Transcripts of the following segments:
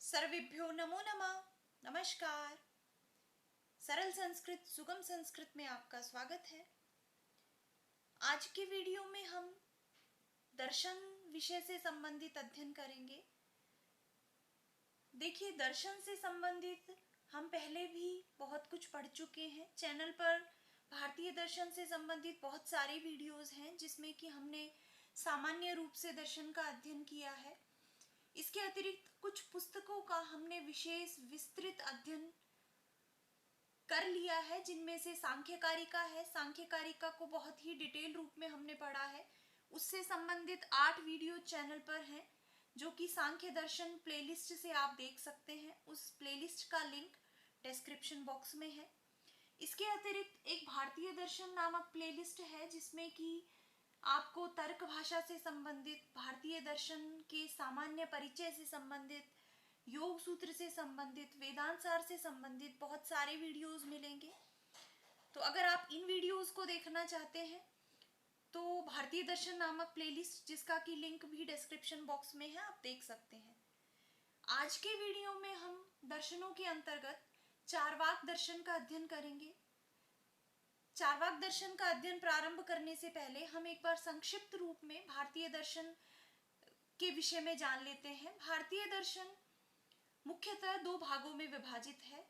सर्वेभ्यो नमो नमः। नमस्कार। सरल संस्कृत सुगम संस्कृत में आपका स्वागत है। आज के वीडियो में हम दर्शन विषय से संबंधित अध्ययन करेंगे। देखिए, दर्शन से संबंधित हम पहले भी बहुत कुछ पढ़ चुके हैं। चैनल पर भारतीय दर्शन से संबंधित बहुत सारे वीडियोस हैं जिसमें कि हमने सामान्य रूप से दर्शन का अध्ययन किया है। इसके अतिरिक्त कुछ पुस्तकों का हमने विशेष विस्तृत अध्ययन कर लिया है, जिनमें से सांख्यकारिका है। सांख्यकारिका को बहुत ही डिटेल रूप में हमने पढ़ा है। उससे संबंधित 8 वीडियो चैनल पर हैं, जो कि सांख्य दर्शन प्लेलिस्ट से आप देख सकते हैं। उस प्लेलिस्ट का लिंक डिस्क्रिप्शन बॉक्स में है। इसके अतिरिक्त एक भारतीय दर्शन नामक प्लेलिस्ट है, जिसमें कि आपको तर्क भाषा से संबंधित, भारतीय दर्शन के सामान्य परिचय से संबंधित, योग सूत्र से संबंधित, वेदांत सार से संबंधित बहुत सारे वीडियोस मिलेंगे। तो अगर आप इन वीडियोस को देखना चाहते हैं तो भारतीय दर्शन नामक प्लेलिस्ट, जिसका कि लिंक भी डिस्क्रिप्शन बॉक्स में है, आप देख सकते हैं। आज के वीडियो में हम दर्शनों के अंतर्गत चारवाक दर्शन का अध्ययन करेंगे। चारवाक दर्शन का अध्ययन प्रारंभ करने से पहले हम एक बार संक्षिप्त रूप में भारतीय दर्शन के विषय में जान लेते हैं। भारतीय दर्शन मुख्यतः 2 भागों में विभाजित है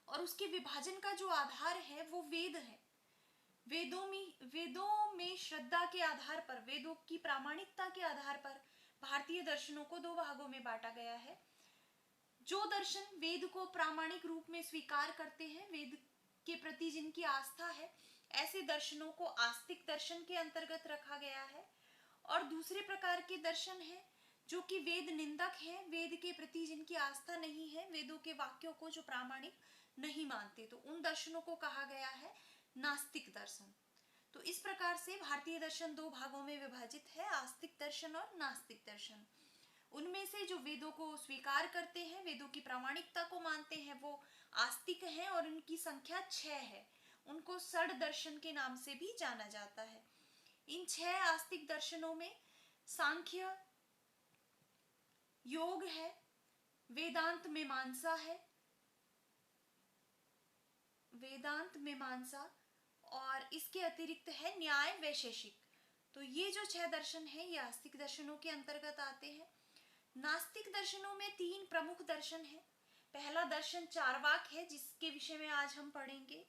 और उसके विभाजन का जो आधार है वो वेद है। वेदों में श्रद्धा के आधार पर, वेदों की प्रामाणिकता के आधार पर भारतीय दर्शनों को 2 भागों में बांटा गया है। जो दर्शन वेद को प्रामाणिक रूप में स्वीकार करते हैं, वेद के प्रति जिनकी आस्था है, ऐसे दर्शनों को आस्तिक दर्शन के अंतर्गत रखा गया है। और दूसरे प्रकार के दर्शन हैं जो कि वेद निंदक हैं, वेद के प्रति जिनकी आस्था नहीं है, वेदों के वाक्यों को जो प्रामाणिक नहीं मानते, तो उन दर्शनों को कहा गया है नास्तिक दर्शन। तो इस प्रकार से भारतीय दर्शन 2 भागों में विभाजित है, आस्तिक दर्शन और नास्तिक दर्शन। उनमें से जो वेदों को स्वीकार करते हैं, वेदों की प्रामाणिकता को मानते हैं, वो आस्तिक हैं और उनकी संख्या 6 है। उनको षड दर्शन के नाम से भी जाना जाता है। इन 6 आस्तिक दर्शनों में सांख्य, योग है, वेदांत मीमांसा है, वेदांत मीमांसा, और इसके अतिरिक्त है न्याय वैशेषिक। तो ये जो 6 दर्शन हैं, ये आस्तिक दर्शनों के अंतर्गत आते हैं। नास्तिक दर्शनों में 3 प्रमुख दर्शन हैं। पहला दर्शन चारवाक है, जिसके विषय में आज हम पढ़ेंगे।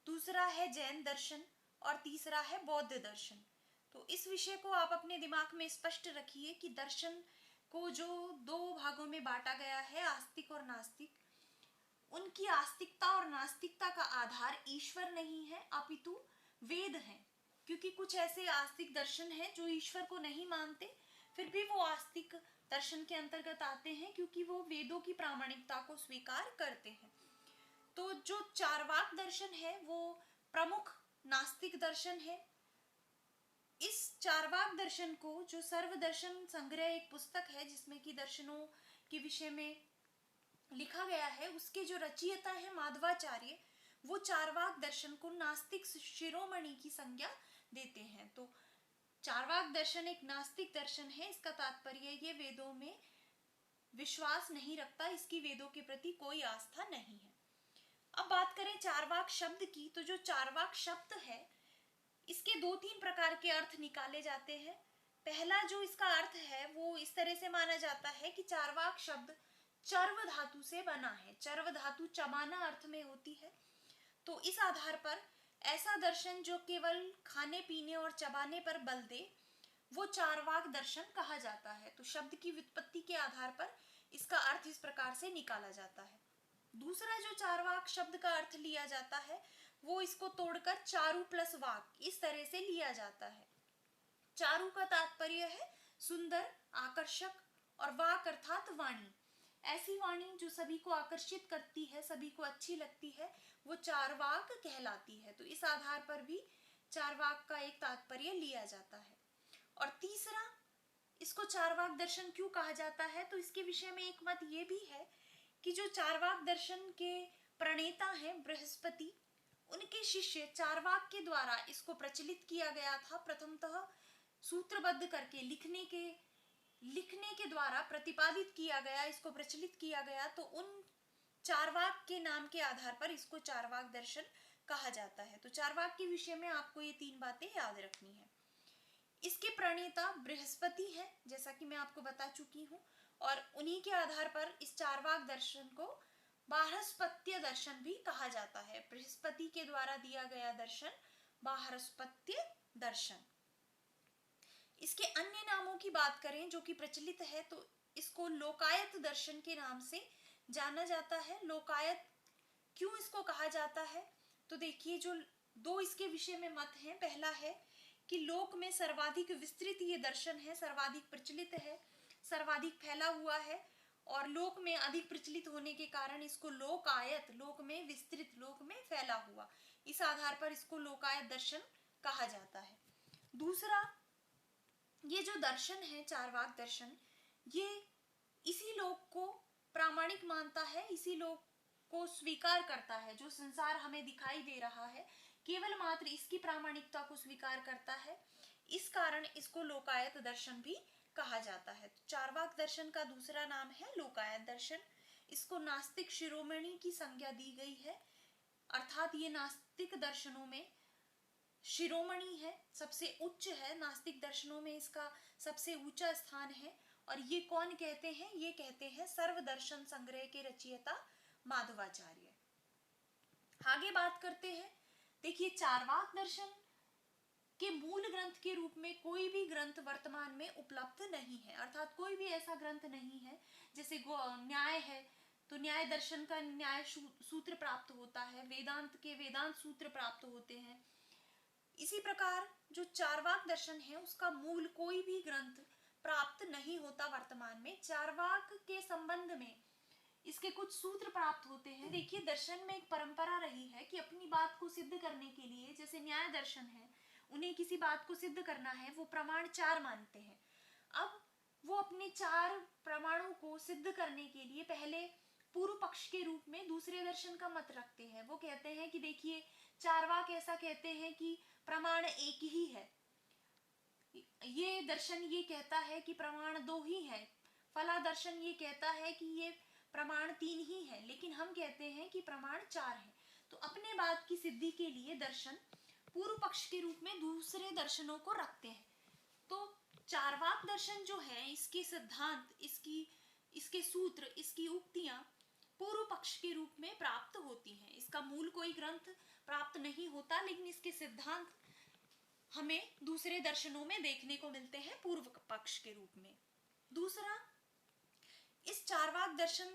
दूसरा है जैन दर्शन और तीसरा है बौद्ध दर्शन। तो इस विषय को आप अपने दिमाग में स्पष्ट रखिए कि दर्शन को जो 2 भागों में बांटा गया है, आस्तिक और नास्तिक, उनकी आस्तिकता और नास्तिकता का आधार ईश्वर नहीं है, अपितु वेद हैं। क्योंकि कुछ ऐसे आस्तिक दर्शन हैं जो ईश्वर को नहीं मानते, फिर भी वो आस्तिक दर्शन के अंतर्गत आते हैं, क्योंकि वो वेदों की प्रामाणिकता को स्वीकार करते हैं। तो जो चारवाक दर्शन है वो प्रमुख नास्तिक दर्शन है। इस चारवाक दर्शन को, जो सर्वदर्शन संग्रह एक पुस्तक है जिसमें कि दर्शनों के विषय में लिखा गया है, उसके जो रचयिता है माधवाचार्य, वो चारवाक दर्शन को नास्तिक शिरोमणि की संज्ञा देते हैं। तो चारवाक दर्शन एक नास्तिक दर्शन है। इसका तात्पर्य ये वेदों में विश्वास नहीं रखता, इसकी वेदों के प्रति कोई आस्था नहीं है। अब बात करें चारवाक शब्द की, तो जो चारवाक शब्द है, इसके 2-3 प्रकार के अर्थ निकाले जाते हैं। पहला जो इसका अर्थ है वो इस तरह से माना जाता है कि चारवाक शब्द चर्व धातु से बना है। चर्व धातु चबाना अर्थ में होती है। तो इस आधार पर ऐसा दर्शन जो केवल खाने पीने और चबाने पर बल दे, वो चारवाक दर्शन कहा जाता है। तो शब्द की व्युत्पत्ति के आधार पर इसका अर्थ इस प्रकार से निकाला जाता है। दूसरा जो चारवाक शब्द का अर्थ लिया जाता है, वो इसको तोड़कर चारु प्लस वाक, इस तरह से लिया जाता है। चारु का तात्पर्य है सुंदर, आकर्षक, और वाक अर्थात वाणी। ऐसी वाणी जो सभी को आकर्षित करती है, सभी को अच्छी लगती है, वो चारवाक कहलाती है। तो इस आधार पर भी चारवाक का एक तात्पर्य लिया जाता है। और तीसरा, इसको चारवाक दर्शन क्यों कहा जाता है, तो इसके विषय में एक मत ये भी है कि जो चारवाक दर्शन के प्रणेता हैं बृहस्पति, उनके शिष्य चारवाक के द्वारा इसको प्रचलित किया गया था। प्रथमतः सूत्रबद्ध करके लिखने के द्वारा प्रतिपादित किया गया, इसको प्रचलित किया गया, तो उन चारवाक के नाम के आधार पर इसको चारवाक दर्शन कहा जाता है। तो चारवाक के विषय में आपको ये 3 बातें याद रखनी है। इसके प्रणेता बृहस्पति हैं, जैसा कि मैं आपको बता चुकी हूँ, और उन्हीं के आधार पर इस चारवाक दर्शन को बारहस्पत्य दर्शन भी कहा जाता है। बृहस्पति के द्वारा दिया गया दर्शन बारहस्पत्य दर्शन। इसके अन्य नामों की बात करें जो कि प्रचलित है, तो इसको लोकायत दर्शन के नाम से जाना जाता है। लोकायत क्यों इसको कहा जाता है? तो देखिए, जो 2 इसके विषय में मत हैं। पहला है कि लोक में सर्वाधिक विस्तृत ये दर्शन है, सर्वाधिक प्रचलित है, सर्वाधिक फैला हुआ है, और लोक में अधिक प्रचलित होने के कारण इसको लोकायत, लोक में विस्तृत, लोक में फैला हुआ, इस आधार पर इसको लोकायत दर्शन कहा जाता है। दूसरा, ये जो दर्शन है चारवाक दर्शन, ये इसी लोक को प्रामाणिक मानता है, इसी लोक को स्वीकार करता है। जो संसार हमें दिखाई दे रहा है केवल मात्र इसकी प्रामाणिकता को स्वीकार करता है, इस कारण इसको लोकायत दर्शन भी कहा जाता है। तो चारवाक दर्शन का दूसरा नाम है लोकायत दर्शन। इसको नास्तिक शिरोमणि की संज्ञा दी गई है, अर्थात ये नास्तिक दर्शनों में शिरोमणि है, सबसे उच्च है, नास्तिक दर्शनों में इसका सबसे ऊंचा स्थान है। और ये कौन कहते हैं? ये कहते हैं सर्वदर्शन संग्रह के रचयिता माधवाचार्य। आगे बात करते हैं। देखिए, चारवाक दर्शन के मूल ग्रंथ के रूप में कोई भी ग्रंथ वर्तमान में उपलब्ध नहीं है, अर्थात कोई भी ऐसा ग्रंथ नहीं है। जैसे न्याय है तो न्याय दर्शन का न्याय सूत्र प्राप्त होता है, वेदांत के वेदांत सूत्र प्राप्त होते हैं। इसी प्रकार जो चारवाक दर्शन है उसका मूल कोई भी ग्रंथ प्राप्त नहीं होता वर्तमान में। चारवाक के संबंध में इसके कुछ सूत्र प्राप्त होते हैं। देखिए, दर्शन में एक परंपरा रही है कि अपनी बात को सिद्ध करने के लिए, जैसे न्याय दर्शन है, उन्हें किसी बात को सिद्ध करना है, वो प्रमाण 4 मानते हैं। अब वो अपने 4 प्रमाणों को सिद्ध करने के लिए पहले पूर्व पक्ष के रूप में दूसरे दर्शन का मत रखते हैं। वो कहते हैं कि देखिए, चारवाक ऐसा कहते हैं कि प्रमाण एक ही है, ये दर्शन ये कहता है कि प्रमाण 2 ही है, फला दर्शन ये कहता है कि ये प्रमाण 3 ही है, लेकिन हम कहते हैं कि प्रमाण 4 है। तो अपने बात की सिद्धि के लिए दर्शन पूर्व पक्ष के रूप में दूसरे दर्शनों को रखते हैं। तो चारवाक दर्शन जो है, इसके सिद्धांत, इसके सूत्र, इसकी उक्तियां पूर्व पक्ष के रूप में प्राप्त होती हैं। इसका मूल कोई ग्रंथ प्राप्त नहीं होता, लेकिन इसके सिद्धांत हमें दूसरे दर्शनों में देखने को मिलते हैं पूर्व पक्ष के रूप में। दूसरा, इस चारवाक दर्शन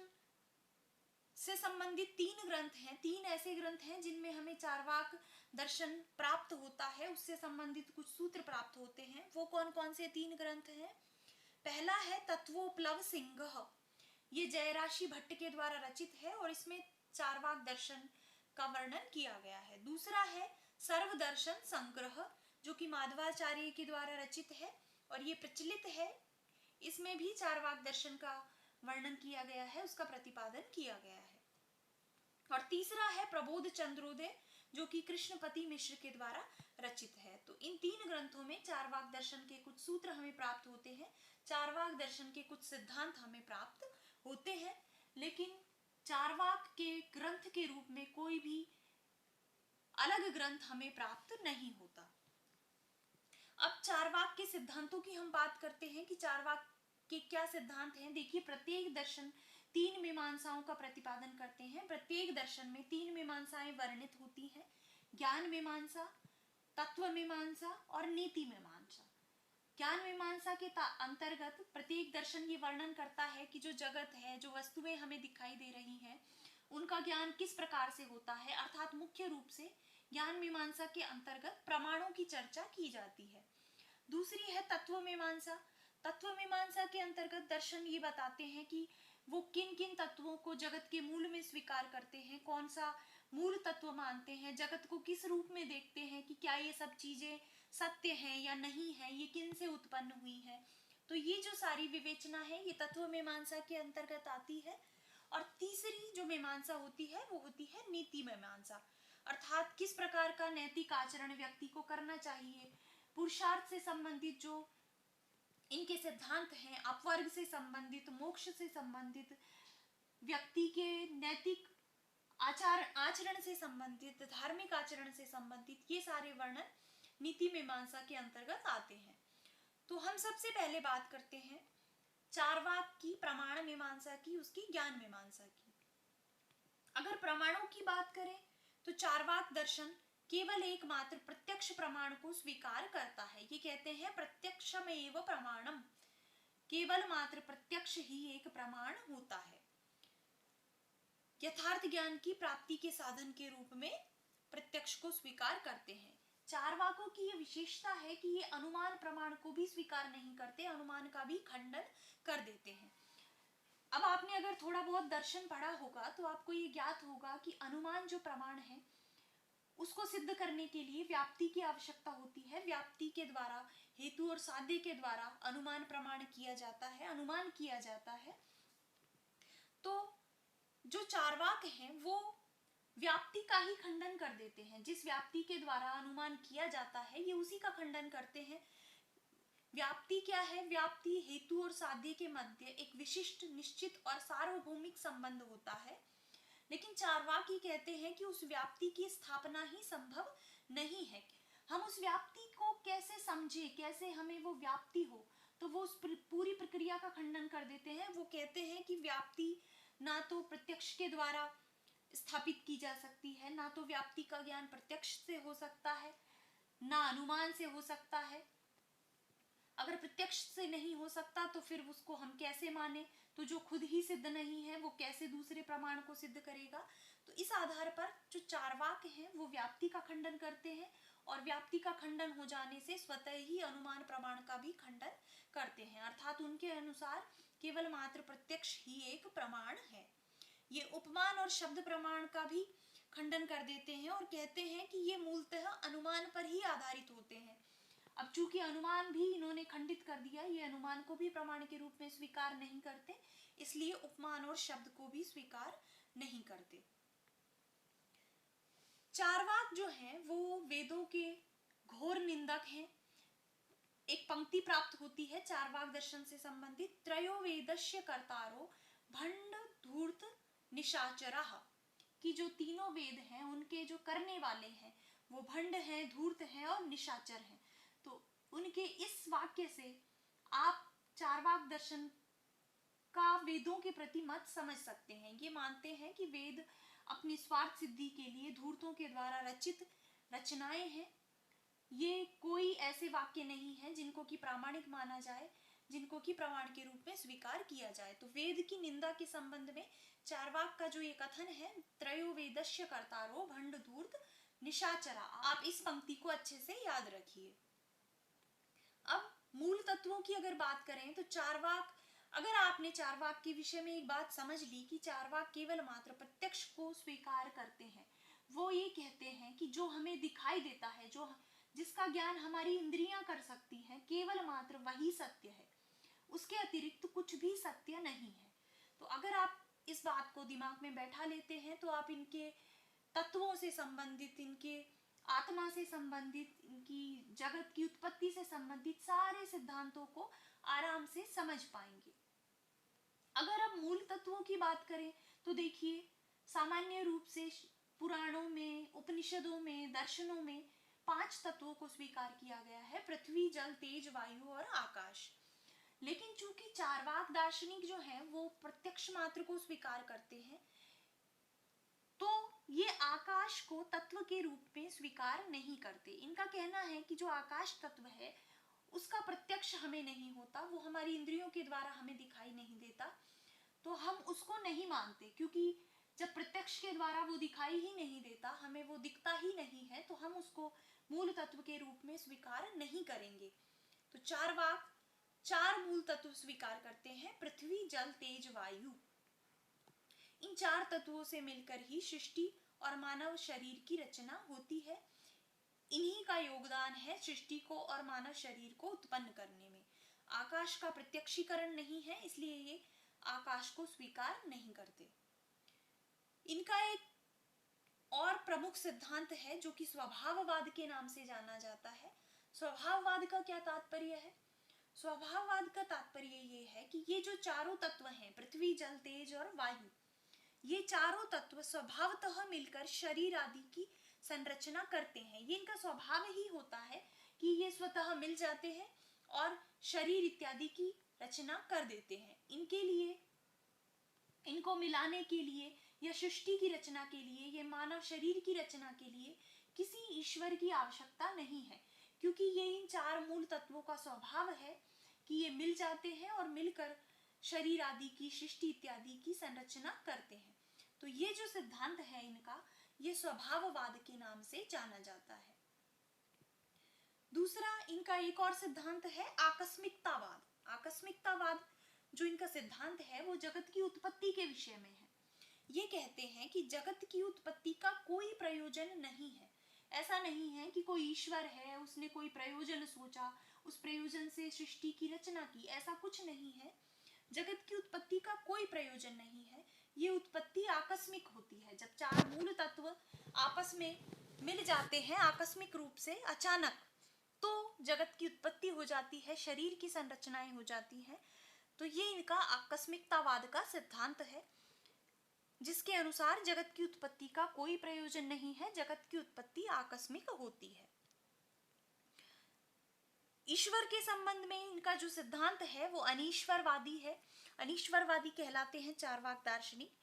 से संबंधित 3 ग्रंथ हैं, 3 ऐसे ग्रंथ हैं जिनमें हमें चारवाक दर्शन प्राप्त होता है, उससे संबंधित कुछ सूत्र प्राप्त होते हैं। वो कौन कौन से 3 ग्रंथ हैं? पहला है तत्वोपलव सिंह, ये जयराशि भट्ट के द्वारा रचित है और इसमें चारवाक दर्शन का वर्णन किया गया है। दूसरा है सर्वदर्शन संग्रह, जो कि माधवाचार्य के द्वारा रचित है और ये प्रचलित है, इसमें भी चारवाक दर्शन का वर्णन किया गया है, उसका प्रतिपादन किया गया है। और तीसरा है प्रबोध चंद्रोदय, जो कि कृष्णपति मिश्र के द्वारा रचित है। तो इन 3 ग्रंथों में चारवाक दर्शन के कुछ सूत्र हमें प्राप्त होते हैं, चारवाक दर्शन के कुछ सिद्धांत हमें प्राप्त होते हैं, लेकिन चारवाक के ग्रंथ के रूप में कोई भी अलग ग्रंथ हमें प्राप्त नहीं होता। अब चारवाक के सिद्धांतों की हम बात करते हैं कि चारवाक के क्या सिद्धांत हैं। देखिए, प्रत्येक दर्शन 3 मीमांसाओं का प्रतिपादन करते हैं। प्रत्येक दर्शन में 3 मीमांसाएं वर्णित होती हैं, ज्ञान मीमांसा, तत्व मीमांसा और नीति मीमांसा। ज्ञान मीमांसा के अंतर्गत प्रत्येक दर्शन ये वर्णन करता है कि जो जगत है, जो वस्तुएं हमें दिखाई दे रही हैं, उनका ज्ञान किस प्रकार से होता है, अर्थात मुख्य रूप से ज्ञान मीमांसा के अंतर्गत प्रमाणों की चर्चा की जाती है। दूसरी है तत्व मीमांसा। तत्व मीमांसा के अंतर्गत दर्शन ये बताते हैं कि वो किन किन तत्वों को जगत के मूल में स्वीकार करते हैं, कौन सा मूल तत्व मानते हैं, जगत को किस रूप में देखते हैं कि क्या ये सब चीजें सत्य हैं या नहीं है, ये किन से उत्पन्न हुई है। तो ये जो सारी विवेचना है ये तत्व मीमांसा के अंतर्गत आती है। और तीसरी जो मीमांसा होती है वो होती है नीति मीमांसा, अर्थात किस प्रकार का नैतिक आचरण व्यक्ति को करना चाहिए, पुरुषार्थ से संबंधित जो इनके सिद्धांत हैं अपवर्ग से संबंधित, मोक्ष से संबंधित, व्यक्ति के नैतिक आचरण से संबंधित, धार्मिक आचरण से संबंधित, ये सारे वर्णन नीति मीमांसा के अंतर्गत आते हैं। तो हम सबसे पहले बात करते हैं चारवाक की, प्रमाण मीमांसा की, उसकी ज्ञान मीमांसा की। अगर प्रमाणों की बात करें तो चारवाक दर्शन केवल एकमात्र प्रत्यक्ष प्रमाण को स्वीकार करता है। ये कहते हैं प्रत्यक्षमेव प्रमाणम, केवल मात्र प्रत्यक्ष ही एक प्रमाण होता है। यथार्थ ज्ञान की प्राप्ति के साधन के रूप में प्रत्यक्ष को स्वीकार करते हैं। चारवाकों की ये विशेषता है कि ये अनुमान प्रमाण को भी स्वीकार नहीं करते, अनुमान का भी खंडन कर देते हैं। अब आपने अगर थोड़ा बहुत दर्शन पढ़ा होगा तो आपको ये ज्ञात होगा कि अनुमान जो प्रमाण है उसको सिद्ध करने के लिए व्याप्ति की आवश्यकता होती है। व्याप्ति के द्वारा, हेतु और साध्य के द्वारा अनुमान प्रमाण किया जाता है, अनुमान किया जाता है। तो जो चारवाक हैं वो व्याप्ति का ही खंडन कर देते हैं। जिस व्याप्ति के द्वारा अनुमान किया जाता है ये उसी का खंडन करते हैं। व्याप्ति क्या है? व्याप्ति हेतु और साध्य के मध्य एक विशिष्ट, निश्चित और सार्वभौमिक संबंध होता है। लेकिन चारवाक ये कहते हैं कि उस व्याप्ति की स्थापना ही संभव नहीं है। हम उस व्याप्ति को कैसे समझे, कैसे हमें वो व्याप्ति हो, तो वो उस पूरी प्रक्रिया का खंडन कर देते हैं। वो कहते हैं कि व्याप्ति ना तो प्रत्यक्ष के द्वारा स्थापित की जा सकती है, ना तो व्याप्ति का ज्ञान प्रत्यक्ष से हो सकता है, ना अनुमान से हो सकता है। अगर प्रत्यक्ष से नहीं हो सकता तो फिर उसको हम कैसे माने? तो जो खुद ही सिद्ध नहीं है वो कैसे दूसरे प्रमाण को सिद्ध करेगा? तो इस आधार पर जो चारवाक हैं वो व्याप्ति का खंडन करते हैं, और व्याप्ति का खंडन हो जाने से स्वतः ही अनुमान प्रमाण का भी खंडन करते हैं। अर्थात उनके अनुसार केवल मात्र प्रत्यक्ष ही एक प्रमाण है। ये उपमान और शब्द प्रमाण का भी खंडन कर देते हैं और कहते हैं कि ये मूलतः अनुमान पर ही आधारित होते हैं। अब चूंकि अनुमान भी इन्होंने खंडित कर दिया, ये अनुमान को भी प्रमाण के रूप में स्वीकार नहीं करते, इसलिए उपमान और शब्द को भी स्वीकार नहीं करते। चारवाक जो हैं वो वेदों के घोर निंदक हैं। एक पंक्ति प्राप्त होती है चारवाक दर्शन से संबंधित, त्रयो वेदस्य कर्तारो भंड धूर्त निशाचरः, कि जो तीनों वेद हैं उनके जो करने वाले हैं वो भंड हैं, धूर्त हैं और निशाचर हैं। तो उनके इस वाक्य से आप चारवाक दर्शन का वेदों के प्रति मत समझ सकते हैं। ये मानते हैं कि वेद अपनी स्वार्थ सिद्धि के लिए धूर्तों के द्वारा रचित रचनाएं हैं। ये कोई ऐसे वाक्य नहीं है जिनको कि प्रामाणिक माना जाए, जिनको कि प्रमाण के रूप में स्वीकार किया जाए। तो वेद की निंदा के संबंध में चारवाक का जो ये कथन है, त्रयो वेदस्य कर्तारो भंड धूर्त निशाचरा, आप इस पंक्ति को अच्छे से याद रखिए। अब मूल तत्वों की अगर बात करें तो चारवाक, अगर आपने चारवाक के विषय में एक बात समझ ली कि चारवाक केवल मात्र प्रत्यक्ष को स्वीकार करते हैं, वो ये कहते हैं कि जो हमें दिखाई देता है, जो जिसका ज्ञान हमारी इंद्रियां कर सकती हैं, केवल मात्र वही सत्य है, उसके अतिरिक्त कुछ भी सत्य नहीं है। तो अगर आप इस बात को दिमाग में बैठा लेते हैं तो आप इनके तत्वों से संबंधित, इनके आत्मा से संबंधित, इनकी जगत की उत्पत्ति से संबंधित सारे सिद्धांतों को आराम से समझ पाएंगे। अगर अब मूल तत्वों की बात करें तो देखिए, सामान्य रूप से पुराणों में, उपनिषदों में, दर्शनों में 5 तत्वों को स्वीकार किया गया है, पृथ्वी, जल, तेज, वायु और आकाश। लेकिन चूंकि चारवाक दार्शनिक जो हैं वो प्रत्यक्ष मात्र को स्वीकार करते हैं, तो ये आकाश को तत्व के रूप में स्वीकार नहीं करते। इनका कहना है कि जो आकाश तत्व है उसका प्रत्यक्ष हमें नहीं होता, वो हमारी इंद्रियों के द्वारा हमें दिखाई नहीं देता, तो हम उसको नहीं मानते। क्योंकि जब प्रत्यक्ष के द्वारा वो दिखाई ही नहीं देता, हमें वो दिखता ही नहीं है, तो हम उसको मूल तत्व के रूप में स्वीकार नहीं करेंगे। तो चारवाक 4 मूल तत्व स्वीकार करते हैं, पृथ्वी, जल, तेज, वायु। इन 4 तत्वों से मिलकर ही सृष्टि और मानव शरीर की रचना होती है। इन्हीं का योगदान है सृष्टि को और मानव शरीर को उत्पन्न करने में। आकाश का प्रत्यक्षीकरण नहीं है, इसलिए ये आकाश को स्वीकार नहीं करते। इनका एक और प्रमुख सिद्धांत है जो कि स्वभाववाद के नाम से जाना जाता है। स्वभाववाद का क्या तात्पर्य है? स्वभाववाद का तात्पर्य ये है कि ये जो चारों तत्व हैं, पृथ्वी, जल, तेज और वायु, ये चारों तत्व स्वभावतः मिलकर शरीर आदि की संरचना करते हैं। ये इनका स्वभाव ही होता है कि ये स्वतः मिल जाते हैं और शरीर इत्यादि की रचना कर देते हैं। इनके लिए, इनको मिलाने के लिए या सृष्टि की रचना के लिए, ये मानव शरीर की रचना के लिए किसी ईश्वर की आवश्यकता नहीं है, क्योंकि ये इन चार मूल तत्वों का स्वभाव है कि ये मिल जाते हैं और मिलकर शरीर आदि की, सृष्टि इत्यादि की संरचना करते हैं। तो ये जो सिद्धांत है इनका, ये स्वभाववाद के नाम से जाना जाता है। दूसरा इनका एक और सिद्धांत है आकस्मिकतावाद। आकस्मिकतावाद जो इनका सिद्धांत है वो जगत की उत्पत्ति के विषय में है। ये कहते हैं कि जगत की उत्पत्ति का कोई प्रयोजन नहीं है। ऐसा नहीं है कि कोई ईश्वर है, उसने कोई प्रयोजन सोचा, उस प्रयोजन से सृष्टि की रचना की, ऐसा कुछ नहीं है। जगत की उत्पत्ति का कोई प्रयोजन नहीं है। ये उत्पत्ति आकस्मिक होती है। जब चार मूल तत्व आपस में मिल जाते हैं आकस्मिक रूप से, अचानक, तो जगत की उत्पत्ति हो जाती है, शरीर की संरचनाएं हो जाती हैं। तो ये इनका आकस्मिकतावाद का सिद्धांत है, जिसके अनुसार जगत की उत्पत्ति का कोई प्रयोजन नहीं है, जगत की उत्पत्ति आकस्मिक होती है। ईश्वर के संबंध में इनका जो सिद्धांत है वो अनीश्वरवादी है। अनीश्वरवादी कहलाते हैं चार्वाक दार्शनिक।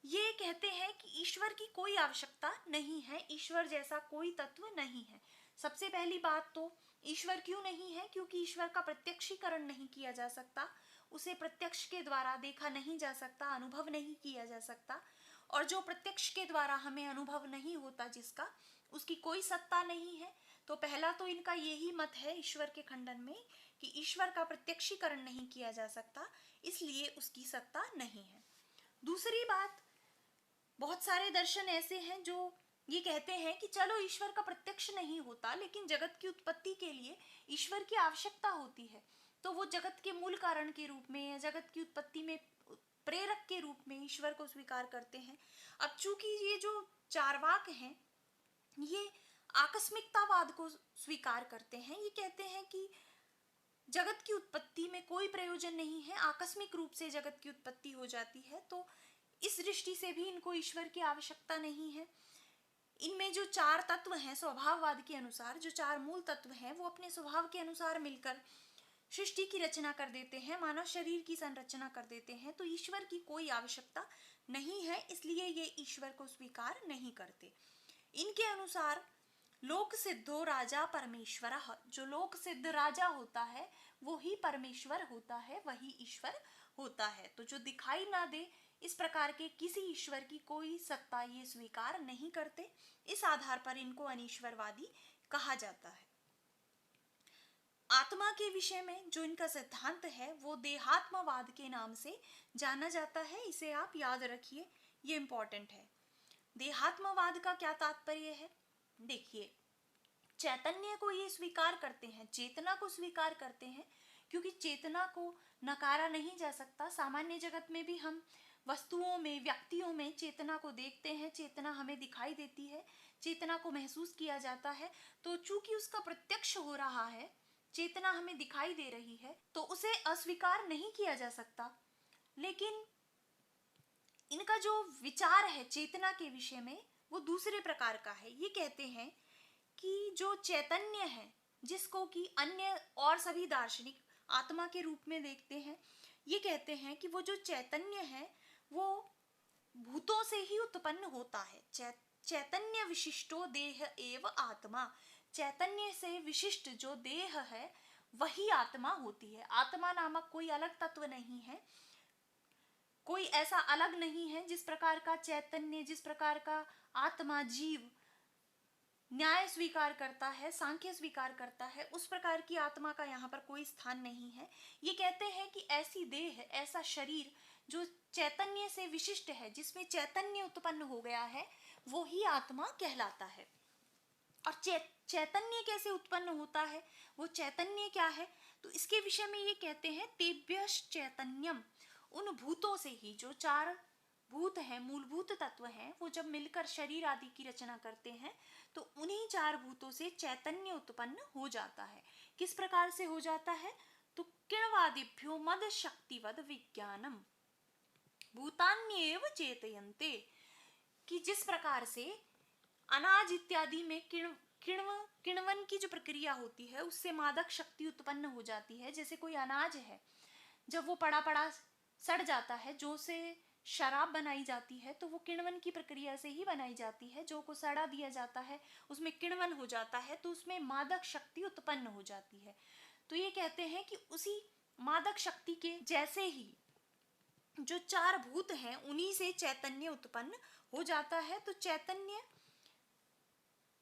ये कहते हैं कि ईश्वर की कोई आवश्यकता नहीं है, ईश्वर जैसा कोई तत्व नहीं है। सबसे पहली बात तो ईश्वर क्यों नहीं है, क्योंकि ईश्वर का प्रत्यक्षीकरण नहीं किया जा सकता, उसे प्रत्यक्ष के द्वारा देखा नहीं जा सकता, अनुभव नहीं किया जा सकता। और जो प्रत्यक्ष के द्वारा हमें अनुभव नहीं होता, जिसका, उसकी कोई सत्ता नहीं है। तो पहला तो इनका यही मत है ईश्वर के खंडन में कि ईश्वर का प्रत्यक्षीकरण नहीं किया जा सकता, इसलिए उसकी सत्ता नहीं है। दूसरी बात, बहुत सारे दर्शन ऐसे हैं जो ये कहते हैं कि चलो ईश्वर का प्रत्यक्ष नहीं होता, लेकिन जगत की उत्पत्ति के लिए ईश्वर की आवश्यकता होती है, तो वो जगत के मूल कारण के रूप में या जगत की उत्पत्ति में प्रेरक के रूप में ईश्वर को स्वीकार करते हैं। अब चूंकि ये जो चार्वाक हैं, ये आकस्मिकतावाद को स्वीकार करते हैं। ये कहते हैं कि जगत की उत्पत्ति में कोई प्रयोजन नहीं है, आकस्मिक रूप से जगत की उत्पत्ति हो जाती है, तो इस दृष्टि से भी इनको ईश्वर की आवश्यकता नहीं है। इनमें जो चार तत्व हैं स्वभाववाद के अनुसार, जो चार मूल तत्व हैं, वो अपने स्वभाव के अनुसार मिलकर सृष्टि की रचना कर देते हैं, मानव शरीर की संरचना कर देते हैं। तो ईश्वर की कोई आवश्यकता नहीं है, इसलिए ये ईश्वर को स्वीकार नहीं करते। इनके अनुसार लोक सिद्धो राजा परमेश्वर, जो लोक सिद्ध राजा होता है वो ही परमेश्वर होता है, वही ईश्वर होता है। तो जो दिखाई ना दे, इस प्रकार के किसी ईश्वर की कोई सत्ता ये स्वीकार नहीं करते। इस आधार पर इनको अनीश्वरवादी कहा जाता है। आत्मा के विषय में जो इनका सिद्धांत है वो देहात्मवाद के नाम से जाना जाता है। इसे आप याद रखिए, ये इंपॉर्टेंट है। देहात्मवाद का क्या तात्पर्य है? देखिए, चैतन्य को ये स्वीकार करते हैं, चेतना को स्वीकार करते हैं, क्योंकि चेतना को नकारा नहीं जा सकता। सामान्य जगत में भी हम वस्तुओं में, व्यक्तियों में चेतना को देखते हैं, चेतना हमें दिखाई देती है, चेतना को महसूस किया जाता है। तो चूंकि उसका प्रत्यक्ष हो रहा है, चेतना हमें दिखाई दे रही है, तो उसे अस्वीकार नहीं किया जा सकता। लेकिन इनका जो विचार है चेतना के विषय में वो दूसरे प्रकार का है। ये कहते हैं कि जो चैतन्य है, जिसको कि अन्य और सभी दार्शनिक आत्मा के रूप में देखते हैं, ये कहते हैं कि वो जो चैतन्य है वो भूतों से ही उत्पन्न होता है। चैतन्य विशिष्टो देह एव आत्मा, चैतन्य से विशिष्ट जो देह है वही आत्मा होती है। आत्मा नामक कोई अलग तत्व नहीं है, कोई ऐसा अलग नहीं है। जिस प्रकार का चैतन्य, जिस प्रकार का आत्मा, जीव न्याय स्वीकार करता है, सांख्य स्वीकार करता है, उस प्रकार की आत्मा का यहाँ पर कोई स्थान नहीं है। ये कहते हैं कि ऐसी देह, ऐसा शरीर जो चैतन्य से विशिष्ट है, जिसमें चैतन्य उत्पन्न हो गया है, वो ही आत्मा कहलाता है। और चैतन्य कैसे उत्पन्न होता है, वो चैतन्य क्या है, तो इसके विषय में ये कहते हैं तेभ्यश् चैतन्यम, उन भूतों से ही, जो चार भूत हैं, मूलभूत तत्व हैं, वो जब मिलकर शरीर आदि की रचना करते हैं तो उन्हीं चार भूतों से चैतन्य उत्पन्न हो जाता है। किस प्रकार से हो जाता है? तो किणवादिभ्यो मद शक्तिवद विज्ञानम भूतान्येव चेतयन्ते, कि जिस प्रकार से अनाज इत्यादि में किण्वन की जो प्रक्रिया होती है उससे मादक शक्ति उत्पन्न हो जाती है। जैसे कोई अनाज है, जब वो पड़ा पड़ा सड़ जाता है, जो से शराब बनाई जाती है, तो वो किण्वन की प्रक्रिया से ही बनाई जाती है। जो को सड़ा दिया जाता है उसमें किण्वन हो जाता है, तो उसमें मादक शक्ति उत्पन्न हो जाती है। तो ये कहते हैं कि उसी मादक शक्ति के जैसे ही जो चार भूत हैं उन्हीं से चैतन्य उत्पन्न हो जाता है। तो चैतन्य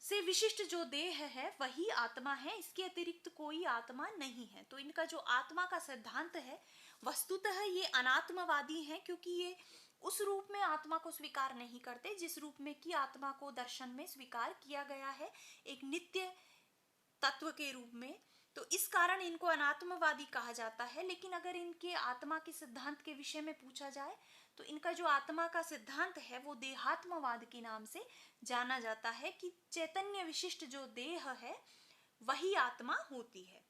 से विशिष्ट जो देह है वही आत्मा है, इसके अतिरिक्त कोई आत्मा नहीं है। तो इनका जो आत्मा का सिद्धांत है वस्तुतः ये अनात्मवादी है, क्योंकि ये उस रूप में आत्मा को स्वीकार नहीं करते जिस रूप में कि आत्मा को दर्शन में स्वीकार किया गया है, एक नित्य तत्व के रूप में। तो इस कारण इनको अनात्मवादी कहा जाता है। लेकिन अगर इनके आत्मा के सिद्धांत के विषय में पूछा जाए तो इनका जो आत्मा का सिद्धांत है वो देहात्मवाद के नाम से जाना जाता है, कि चैतन्य विशिष्ट जो देह है वही आत्मा होती है।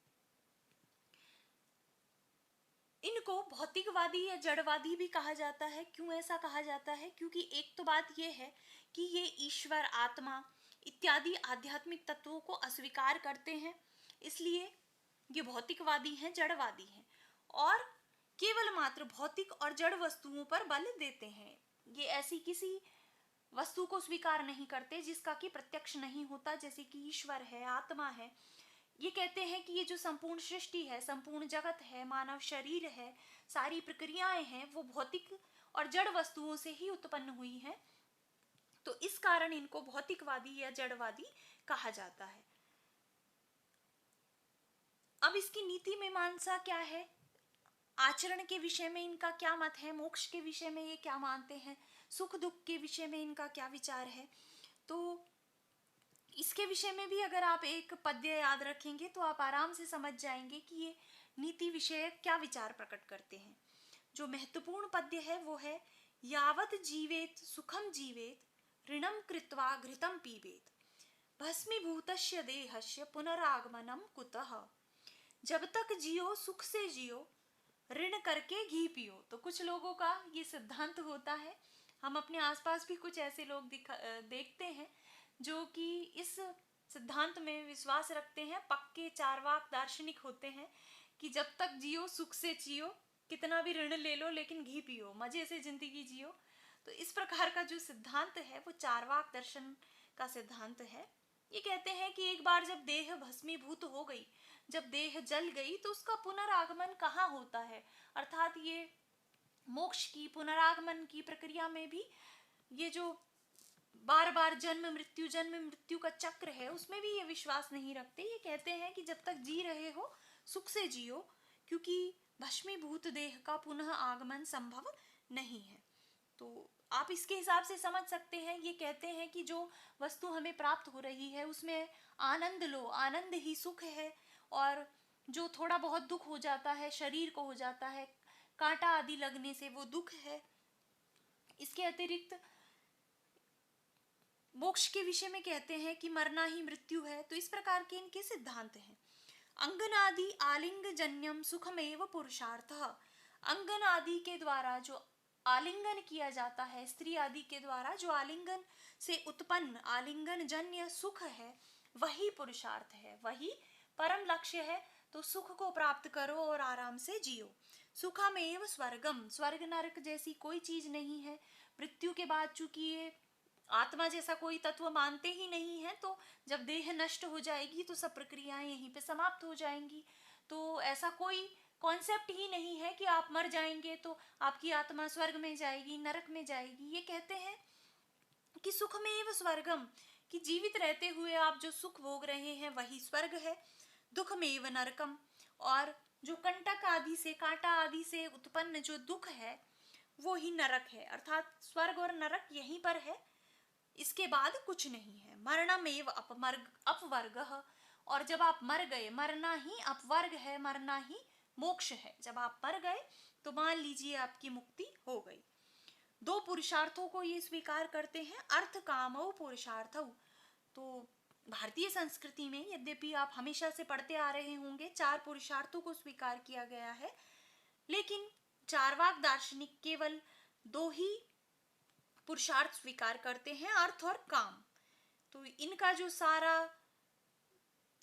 इनको भौतिकवादी या जड़वादी भी कहा जाता है। क्यों ऐसा कहा जाता है? क्योंकि एक तो बात यह है कि ये ईश्वर, आत्मा इत्यादि आध्यात्मिक तत्वों को अस्वीकार करते हैं, इसलिए ये भौतिकवादी हैं, जड़वादी हैं, और केवल मात्र भौतिक और जड़ वस्तुओं पर बल देते हैं। ये ऐसी किसी वस्तु को स्वीकार नहीं करते जिसका कि प्रत्यक्ष नहीं होता, जैसे कि ईश्वर है, आत्मा है। ये कहते हैं कि ये जो संपूर्ण सृष्टि है, संपूर्ण जगत है, मानव शरीर है, सारी प्रक्रियाएं हैं, वो भौतिक और जड़ वस्तुओं से ही उत्पन्न हुई हैं। तो इस कारण इनको भौतिकवादी या जड़वादी कहा जाता है। अब इसकी नीति मीमांसा क्या है, आचरण के विषय में इनका क्या मत है, मोक्ष के विषय में ये क्या मानते हैं, सुख दुख के विषय में इनका क्या विचार है, तो इसके विषय में भी अगर आप एक पद्य याद रखेंगे तो आप आराम से समझ जाएंगे कि ये नीति विषय क्या विचार प्रकट करते हैं। जो महत्वपूर्ण पद्य है वो है, यावत जीवेत सुखम जीवेत ऋणम कृत्वा घृतम पीबेत भस्मीभूतस्य देहस्य पुनरागमनम कुतः। जब तक जियो सुख से जियो, ऋण करके घी पियो। तो कुछ लोगों का ये सिद्धांत होता है, हम अपने आसपास भी कुछ ऐसे लोग देखते हैं जो कि इस सिद्धांत में विश्वास रखते हैं, पक्के चार्वाक दार्शनिक होते हैं, कि जब तक जियो सुख से जियो, कितना भी ऋण ले लो लेकिन घी पियो, मजे से जिंदगी जियो। तो इस प्रकार का जो सिद्धांत है वो चार्वाक दर्शन का सिद्धांत है। ये कहते हैं कि एक बार जब देह भस्मीभूत हो गई, जब देह जल गई, तो उसका पुनरागमन कहाँ होता है, अर्थात ये मोक्ष की पुनरागमन की प्रक्रिया में भी ये जो बार बार जन्म मृत्यु का चक्र है उसमें भी ये विश्वास नहीं रखते। ये कहते हैं कि जब तक जी रहे हो सुख से जियो, क्योंकि भस्मीभूत देह का पुनः आगमन संभव नहीं है। तो आप इसके हिसाब से समझ सकते हैं, ये कहते हैं कि जो वस्तु हमें प्राप्त हो रही है उसमें आनंद लो, आनंद ही सुख है, और जो थोड़ा बहुत दुख हो जाता है, शरीर को हो जाता है कांटा आदि लगने से, वो दुख है। इसके अतिरिक्त मोक्ष के विषय में कहते हैं कि मरना ही मृत्यु है। तो इस प्रकार के इनके सिद्धांत हैं। अंगन आदि आलिंग जन्यम सुखमेव पुरुषार्थः। अंगन आदि के द्वारा जो आलिंगन किया जाता है, स्त्री आदि के द्वारा जो आलिंगन से उत्पन्न आलिंगन जन्य सुख है, वही पुरुषार्थ है, वही परम लक्ष्य है। तो सुख को प्राप्त करो और आराम से जियो। सुखमेव स्वर्गम, स्वर्ग नरक जैसी कोई चीज नहीं है। मृत्यु के बाद चूंकि ये आत्मा जैसा कोई तत्व मानते ही नहीं है, तो जब देह नष्ट हो जाएगी तो सब प्रक्रियाएं यहीं पे समाप्त हो जाएंगी। तो ऐसा कोई कॉन्सेप्ट ही नहीं है कि आप मर जाएंगे तो आपकी आत्मा स्वर्ग में जाएगी, नरक में जाएगी। ये कहते हैं कि सुखमेव स्वर्गम, कि जीवित रहते हुए आप जो सुख भोग रहे हैं वही स्वर्ग है। दुखमेव नरकम, और जो कंटक आदि से, कांटा आदि से उत्पन्न जो दुख है वो ही नरक है, अर्थात स्वर्ग और नरक यहीं पर है, इसके बाद कुछ नहीं है। मरणमेव अपवर्गः, और जब आप मर गए, मरना ही अपवर्ग है, मरना ही मोक्ष है। जब आप मर गए तो मान लीजिए आपकी मुक्ति हो गई। दो पुरुषार्थों को ये स्वीकार करते हैं, अर्थ कामौ पुरुषार्थौ। तो भारतीय संस्कृति में यद्यपि आप हमेशा से पढ़ते आ रहे होंगे 4 पुरुषार्थों को स्वीकार किया गया है, लेकिन चारवाक दार्शनिक केवल 2 ही पुरुषार्थ स्वीकार करते हैं, अर्थ और काम। तो इनका जो सारा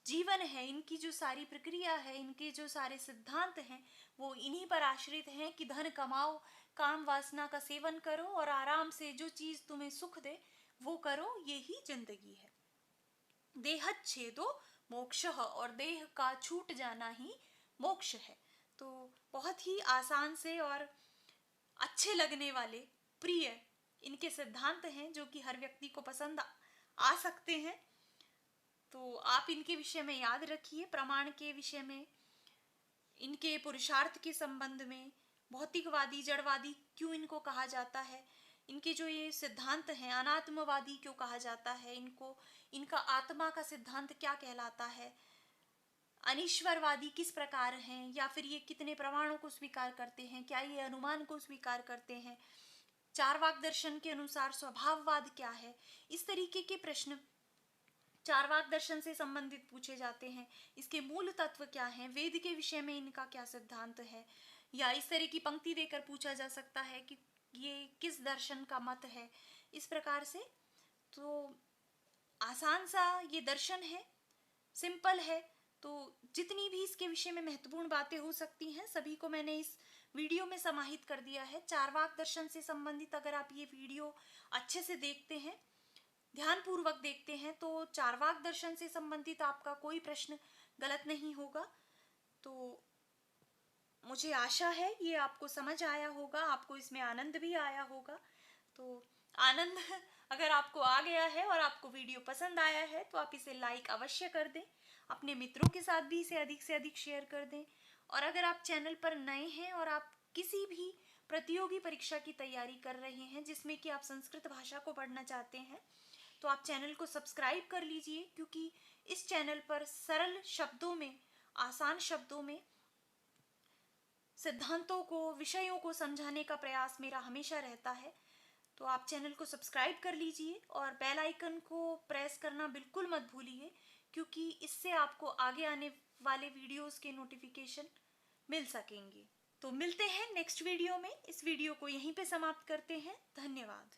जीवन है, इनकी जो सारी प्रक्रिया है, इनके जो सारे सिद्धांत हैं, वो इन्हीं पर आश्रित हैं कि धन कमाओ, काम वासना का सेवन करो और आराम से जो चीज तुम्हें सुख दे वो करो, यही जिंदगी है। देहच्छेदो मोक्षः, और देह का छूट जाना ही मोक्ष है। तो बहुत ही आसान से और अच्छे लगने वाले, प्रिय इनके सिद्धांत हैं जो कि हर व्यक्ति को पसंद आ सकते हैं। तो आप इनके विषय में याद रखिए। प्रमाण के विषय में, इनके पुरुषार्थ के संबंध में, भौतिकवादी जड़वादी क्यों इनको कहा जाता है, इनके जो ये सिद्धांत हैं, अनात्मवादी क्यों कहा जाता है इनको, इनका आत्मा का सिद्धांत क्या कहलाता है, अनीश्वरवादी किस प्रकार हैं, या फिर ये कितने प्रमाणों को स्वीकार करते हैं, क्या ये अनुमान को स्वीकार करते हैं, चारवाक दर्शन के अनुसार स्वभाववाद क्या है, इस तरीके के प्रश्न चारवाक दर्शन से संबंधित पूछे जाते हैं। इसके मूल तत्व क्या हैं, वेद के विषय में इनका क्या सिद्धांत है, या इस तरह की पंक्ति देकर पूछा जा सकता है कि ये किस दर्शन का मत है, इस प्रकार से। तो आसान सा ये दर्शन है, सिंपल है। तो जितनी भी इसके विषय में महत्वपूर्ण बातें हो सकती हैं सभी को मैंने इस वीडियो में समाहित कर दिया है। चारवाक दर्शन से संबंधित अगर आप ये वीडियो अच्छे से देखते हैं, ध्यानपूर्वक देखते हैं, तो चारवाक दर्शन से संबंधित आपका कोई प्रश्न गलत नहीं होगा। तो मुझे आशा है ये आपको समझ आया होगा, आपको इसमें आनंद भी आया होगा। तो आनंद अगर आपको आ गया है और आपको वीडियो पसंद आया है तो आप इसे लाइक अवश्य कर दें, अपने मित्रों के साथ भी इसे अधिक से अधिक शेयर कर दें। और अगर आप चैनल पर नए हैं और आप किसी भी प्रतियोगी परीक्षा की तैयारी कर रहे हैं जिसमें कि आप संस्कृत भाषा को पढ़ना चाहते हैं, तो आप चैनल को सब्सक्राइब कर लीजिए, क्योंकि इस चैनल पर सरल शब्दों में, आसान शब्दों में सिद्धांतों को, विषयों को समझाने का प्रयास मेरा हमेशा रहता है। तो आप चैनल को सब्सक्राइब कर लीजिए और बेल आइकन को प्रेस करना बिल्कुल मत भूलिए, क्योंकि इससे आपको आगे आने वाले वीडियोस के नोटिफिकेशन मिल सकेंगे। तो मिलते हैं नेक्स्ट वीडियो में। इस वीडियो को यहीं पे समाप्त करते हैं। धन्यवाद।